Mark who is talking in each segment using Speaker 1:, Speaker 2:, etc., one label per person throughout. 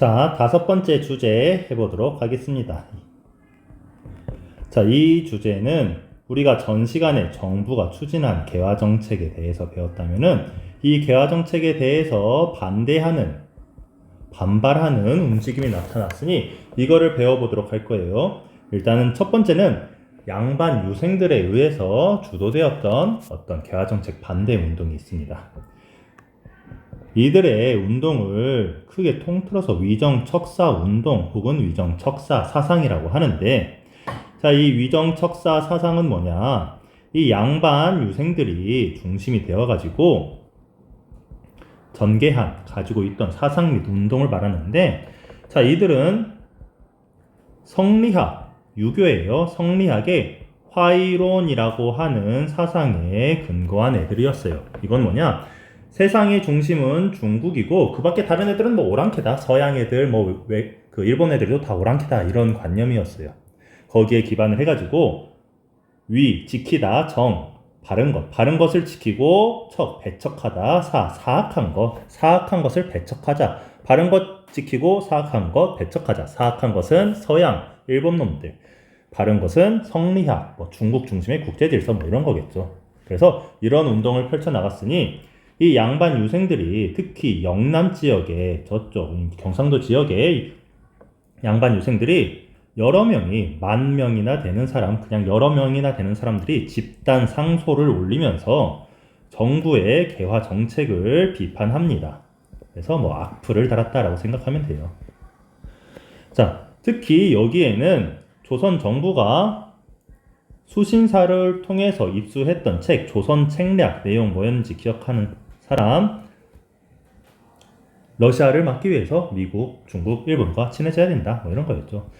Speaker 1: 자, 다섯 번째 주제 해보도록 하겠습니다. 자, 이 주제는 우리가 전 시간에 정부가 추진한 개화정책에 대해서 배웠다면은 이 개화정책에 대해서 반발하는 움직임이 나타났으니 이거를 배워보도록 할 거예요. 일단은 첫 번째는 양반 유생들에 의해서 주도되었던 어떤 개화정책 반대 운동이 있습니다. 이들의 운동을 크게 통틀어서 위정척사 운동 혹은 위정척사 사상이라고 하는데, 자, 이 위정척사 사상은 뭐냐? 이 양반 유생들이 중심이 되어가지고 전개한, 가지고 있던 사상 및 운동을 말하는데, 자, 이들은 성리학, 유교예요. 성리학의 화이론이라고 하는 사상에 근거한 애들이었어요. 이건 뭐냐? 세상의 중심은 중국이고 그 밖에 다른 애들은 뭐 오랑캐다. 서양 애들, 그 일본 애들도 다 오랑캐다. 이런 관념이었어요. 거기에 기반을 해가지고 위, 지키다, 정, 바른 것을 지키고 척, 배척하다, 사악한 것을 배척하자. 바른 것 지키고 사악한 것 배척하자. 사악한 것은 서양, 일본 놈들. 바른 것은 성리학, 중국 중심의 국제질서 이런 거겠죠. 그래서 이런 운동을 펼쳐나갔으니 이 양반 유생들이 특히 영남 지역에, 저쪽 경상도 지역에 양반 유생들이 여러 명이, 만 명이나 되는 사람, 그냥 여러 명이나 되는 사람들이 집단 상소를 올리면서 정부의 개화 정책을 비판합니다. 그래서 악플을 달았다라고 생각하면 돼요. 자, 특히 여기에는 조선 정부가 수신사를 통해서 입수했던 책, 조선 책략 내용 뭐였는지 기억하는 사람, 러시아를 막기 위해서 미국, 중국, 일본과 친해져야 된다. 이런 거였죠.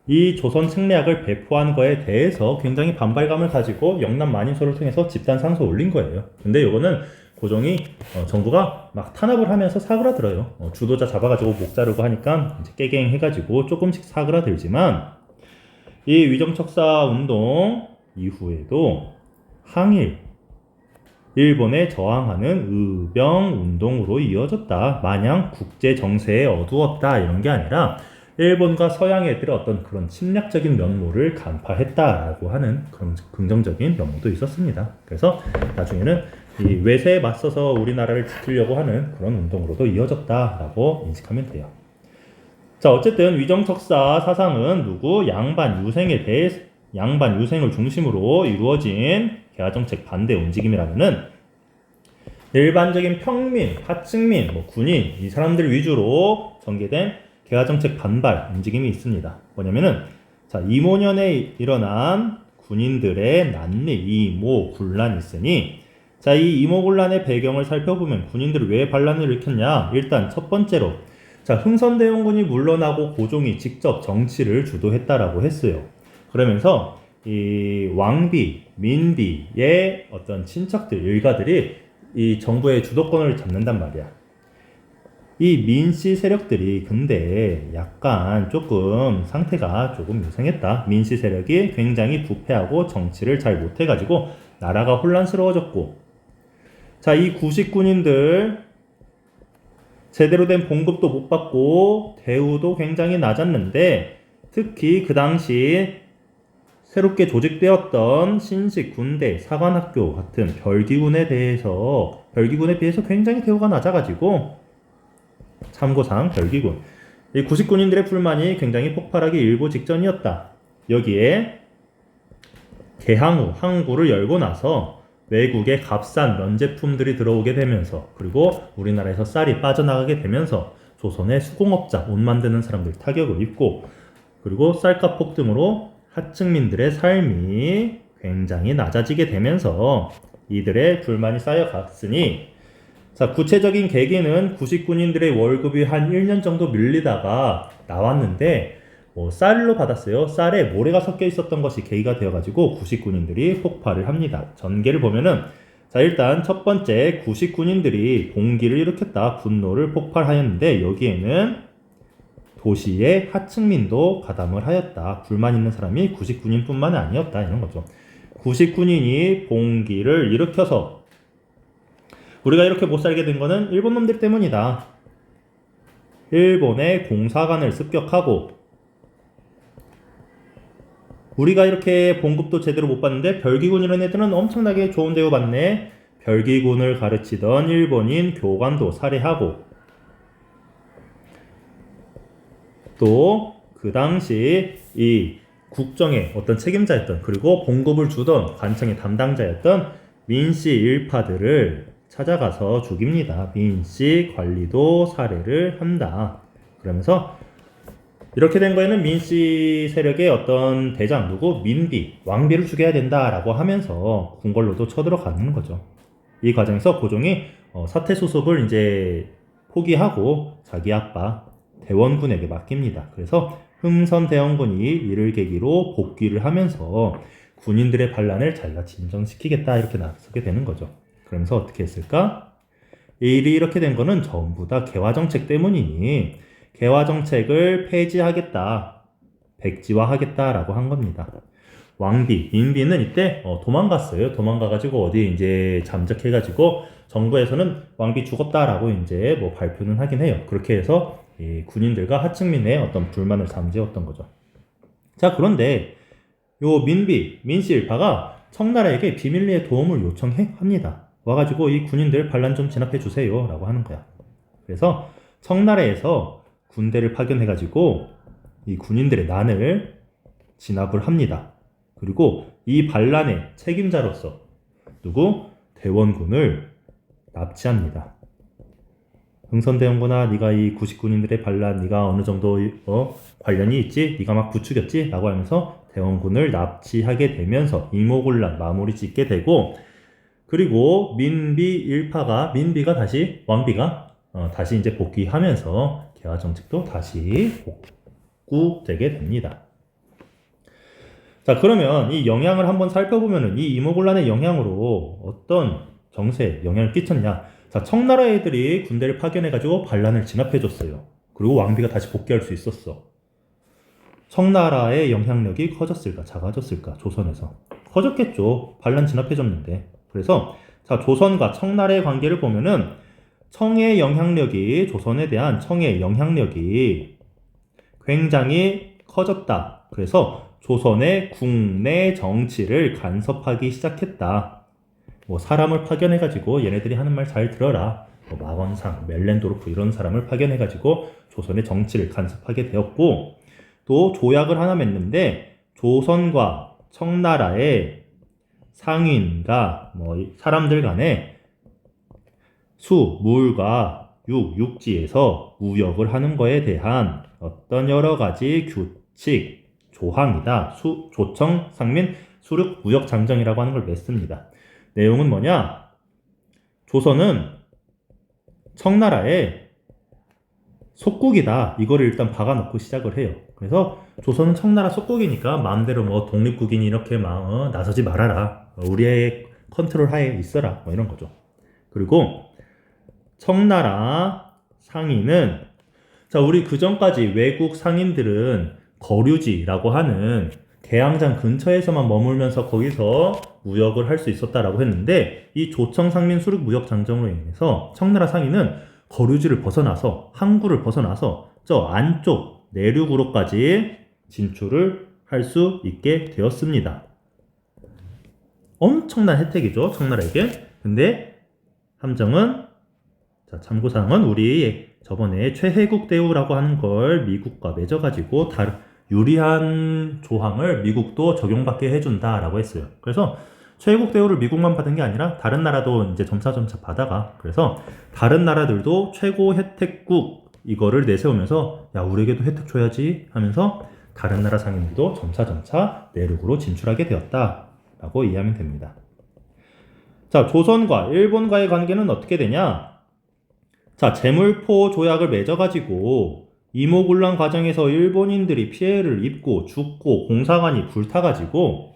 Speaker 1: 이 조선 책략을 배포한 거에 대해서 굉장히 반발감을 가지고 영남 만인소를 통해서 집단 상소 올린 거예요. 근데 이거는 고종이 정부가 막 탄압을 하면서 사그라들어요. 주도자 잡아가지고 목 자르고 하니까 이제 깨갱 해가지고 조금씩 사그라들지만 이 위정척사 운동 이후에도 항일, 일본에 저항하는 의병 운동으로 이어졌다. 마냥 국제 정세에 어두웠다 이런 게 아니라 일본과 서양 애들의 어떤 그런 침략적인 면모를 간파했다라고 하는 그런 긍정적인 면모도 있었습니다. 그래서 나중에는 이 외세에 맞서서 우리나라를 지키려고 하는 그런 운동으로도 이어졌다라고 인식하면 돼요. 자, 어쨌든 위정척사 사상은 양반 유생을 중심으로 이루어진 개화정책 반대 움직임이라면은 일반적인 평민, 하층민, 군인 이 사람들 위주로 전개된 개화정책 반발 움직임이 있습니다. 뭐냐면은 자, 이모년에 일어난 군인들의 난리, 이모군란이 있으니, 자, 이 이모군란의 배경을 살펴보면 군인들이 왜 반란을 일으켰냐? 일단 첫 번째로 자, 흥선대원군이 물러나고 고종이 직접 정치를 주도했다라고 했어요. 그러면서 이 왕비, 민비의 어떤 친척들, 일가들이 이 정부의 주도권을 잡는단 말이야. 이 민씨 세력들이 근데 약간 조금 상태가 조금 유생했다. 민씨 세력이 굉장히 부패하고 정치를 잘 못해가지고 나라가 혼란스러워졌고, 자, 이 구식군인들 제대로 된 봉급도 못 받고 대우도 굉장히 낮았는데, 특히 그 당시 새롭게 조직되었던 신식 군대, 사관학교 같은 별기군에 비해서 굉장히 대우가 낮아가지고, 참고사항 별기군, 이 구식군인들의 불만이 굉장히 폭발하기 일보 직전이었다. 여기에 개항 후 항구를 열고 나서 외국의 값싼 면제품들이 들어오게 되면서, 그리고 우리나라에서 쌀이 빠져나가게 되면서 조선의 수공업자, 옷 만드는 사람들 타격을 입고, 그리고 쌀값 폭등으로 하층민들의 삶이 굉장히 낮아지게 되면서 이들의 불만이 쌓여갔으니, 자, 구체적인 계기는 구식군인들의 월급이 한 1년 정도 밀리다가 나왔는데 쌀로 받았어요. 쌀에 모래가 섞여 있었던 것이 계기가 되어가지고 구식군인들이 폭발을 합니다. 전개를 보면은, 자, 일단 첫 번째 구식군인들이 봉기를 일으켰다. 분노를 폭발하였는데 여기에는 도시의 하층민도 가담을 하였다. 불만 있는 사람이 구식군인뿐만 아니었다. 이런 거죠. 구식군인이 봉기를 일으켜서 우리가 이렇게 못 살게 된 거는 일본 놈들 때문이다. 일본의 공사관을 습격하고, 우리가 이렇게 봉급도 제대로 못 받는데 별기군이라는 애들은 엄청나게 좋은 대우 받네. 별기군을 가르치던 일본인 교관도 살해하고, 또 그 당시 이 국정의 어떤 책임자였던, 그리고 봉급을 주던 관청의 담당자였던 민씨 일파들을 찾아가서 죽입니다. 민씨 관리도 살해를 한다. 그러면서 이렇게 된 거에는 민씨 세력의 어떤 대장, 누구? 민비, 왕비를 죽여야 된다라고 하면서 궁궐로도 쳐들어가는 거죠. 이 과정에서 고종이 사태 수습을 이제 포기하고 자기 아빠 대원군에게 맡깁니다. 그래서 흥선대원군이 이를 계기로 복귀를 하면서 군인들의 반란을 자기가 진정시키겠다 이렇게 나서게 되는 거죠. 그러면서 어떻게 했을까? 이 일이 이렇게 된 거는 전부 다 개화정책 때문이니 개화정책을 폐지하겠다, 백지화하겠다라고 한 겁니다. 왕비, 민비는 이때 도망갔어요. 도망가가지고 어디 이제 잠적해가지고 정부에서는 왕비 죽었다라고 이제 뭐 발표는 하긴 해요. 그렇게 해서 이 군인들과 하층민의 어떤 불만을 잠재웠던 거죠. 자, 그런데 요 민씨 일파가 청나라에게 비밀리에 도움을 요청합니다. 와가지고 이 군인들 반란 좀 진압해 주세요 라고 하는 거야. 그래서 청나라에서 군대를 파견해가지고 이 군인들의 난을 진압을 합니다. 그리고 이 반란의 책임자로서 누구? 대원군을 납치합니다. 흥선대원군아, 네가 이 구식군인들의 반란, 네가 어느 정도 관련이 있지? 네가 막 부추겼지? 라고 하면서 대원군을 납치하게 되면서 이모군란 마무리 짓게 되고, 그리고 민비가 다시, 왕비가 다시 이제 복귀하면서 개화정책도 다시 복구되게 됩니다. 자, 그러면 이 영향을 한번 살펴보면은 이 이모군란의 영향으로 어떤 정세에 영향을 끼쳤냐? 자, 청나라 애들이 군대를 파견해가지고 반란을 진압해줬어요. 그리고 왕비가 다시 복귀할 수 있었어. 청나라의 영향력이 커졌을까? 작아졌을까? 조선에서. 커졌겠죠. 반란 진압해줬는데. 그래서 자, 조선과 청나라의 관계를 보면은 청의 영향력이, 조선에 대한 청의 영향력이 굉장히 커졌다. 그래서 조선의 국내 정치를 간섭하기 시작했다. 뭐 사람을 파견해가지고 얘네들이 하는 말 잘 들어라. 뭐 마건상, 멜렌도르프 이런 사람을 파견해가지고 조선의 정치를 간섭하게 되었고, 또 조약을 하나 맺는데 조선과 청나라의 상인과 뭐 사람들 간에 수, 물과 육지에서 무역을 하는 거에 대한 어떤 여러 가지 규칙, 조항이다. 조청, 상민, 수륙, 무역 장정이라고 하는 걸 맺습니다. 내용은 뭐냐? 조선은 청나라의 속국이다. 이거를 일단 박아놓고 시작을 해요. 그래서 조선은 청나라 속국이니까 마음대로 뭐 독립국인이 이렇게 막 나서지 말아라. 우리의 컨트롤 하에 있어라. 뭐 이런 거죠. 그리고 청나라 상인은, 자, 우리 그 전까지 외국 상인들은 거류지라고 하는 개항장 근처에서만 머물면서 거기서 무역을 할 수 있었다라고 했는데, 이 조청상민 수륙 무역 장정으로 인해서 청나라 상인은 거류지를 벗어나서, 항구를 벗어나서 저 안쪽 내륙으로까지 진출을 할 수 있게 되었습니다. 엄청난 혜택이죠, 청나라에게. 근데 함정은, 자, 참고사항은 우리 저번에 최혜국 대우라고 하는 걸 미국과 맺어가지고 유리한 조항을 미국도 적용받게 해준다라고 했어요. 그래서 최혜국 대우를 미국만 받은 게 아니라 다른 나라도 이제 점차 받아가. 그래서 다른 나라들도 최고 혜택국 이거를 내세우면서, 야, 우리에게도 혜택 줘야지 하면서 다른 나라 상인들도 점차 내륙으로 진출하게 되었다라고 이해하면 됩니다. 자, 조선과 일본과의 관계는 어떻게 되냐? 자, 제물포 조약을 맺어가지고 이모군란 과정에서 일본인들이 피해를 입고 죽고 공사관이 불타가지고,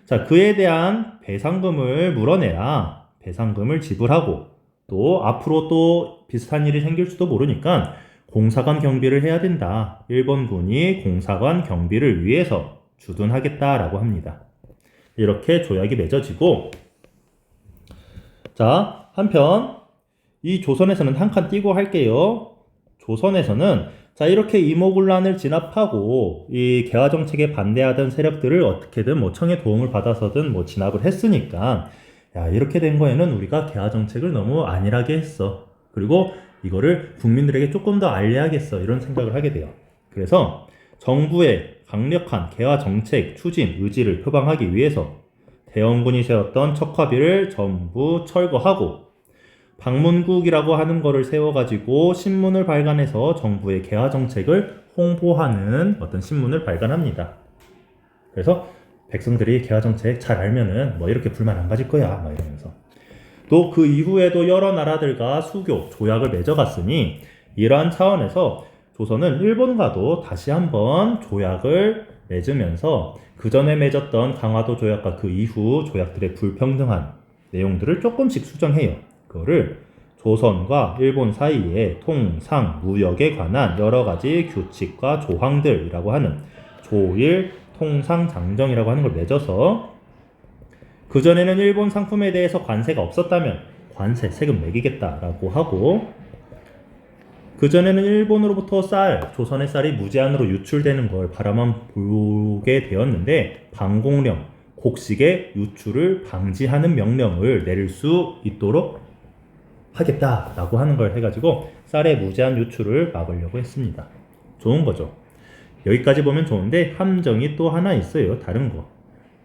Speaker 1: 자, 그에 대한 배상금을 물어내라. 배상금을 지불하고, 또 앞으로 또 비슷한 일이 생길지도 모르니까 공사관 경비를 해야 된다. 일본군이 공사관 경비를 위해서 주둔하겠다라고 합니다. 이렇게 조약이 맺어지고, 자, 한편 이 조선에서는 한 칸 띄고 할게요. 조선에서는 자 이렇게 이모군란을 진압하고 이 개화 정책에 반대하던 세력들을 어떻게든 뭐 청의 도움을 받아서든 뭐 진압을 했으니까 야 이렇게 된 거에는 우리가 개화 정책을 너무 안일하게 했어. 그리고 이거를 국민들에게 조금 더 알려야겠어 이런 생각을 하게 돼요. 그래서 정부의 강력한 개화 정책 추진 의지를 표방하기 위해서 대원군이 세웠던 척화비를 전부 철거하고 방문국이라고 하는 거를 세워가지고 신문을 발간해서 정부의 개화 정책을 홍보하는 어떤 신문을 발간합니다. 그래서 백성들이 개화 정책 잘 알면은 뭐 이렇게 불만 안 가질 거야 막 이러면서 또 그 이후에도 여러 나라들과 수교 조약을 맺어갔으니 이러한 차원에서 조선은 일본과도 다시 한번 조약을 맺으면서 그 전에 맺었던 강화도 조약과 그 이후 조약들의 불평등한 내용들을 조금씩 수정해요. 그거를 조선과 일본 사이에 통상 무역에 관한 여러 가지 규칙과 조항들이라고 하는 조일 통상장정이라고 하는 걸 맺어서 그전에는 일본 상품에 대해서 관세가 없었다면 관세, 세금 매기겠다라고 하고 그전에는 일본으로부터 조선의 쌀이 무제한으로 유출되는 걸 바라만 보게 되었는데 방공령, 곡식의 유출을 방지하는 명령을 내릴 수 있도록 하겠다라고 하는 걸 해가지고 쌀의 무제한 유출을 막으려고 했습니다. 좋은 거죠. 여기까지 보면 좋은데 함정이 또 하나 있어요. 다른 거.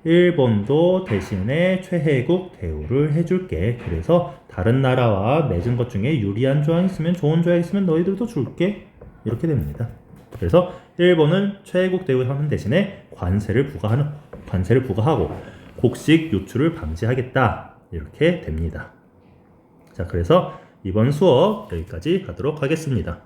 Speaker 1: 일본도 대신에 최혜국 대우를 해줄게. 그래서 다른 나라와 맺은 것 중에 유리한 조항 있으면 좋은 조항 있으면 너희들도 줄게. 이렇게 됩니다. 그래서 일본은 최혜국 대우하는 대신에 관세를 부과하고 곡식 유출을 방지하겠다. 이렇게 됩니다. 자, 그래서 이번 수업 여기까지 하도록 하겠습니다.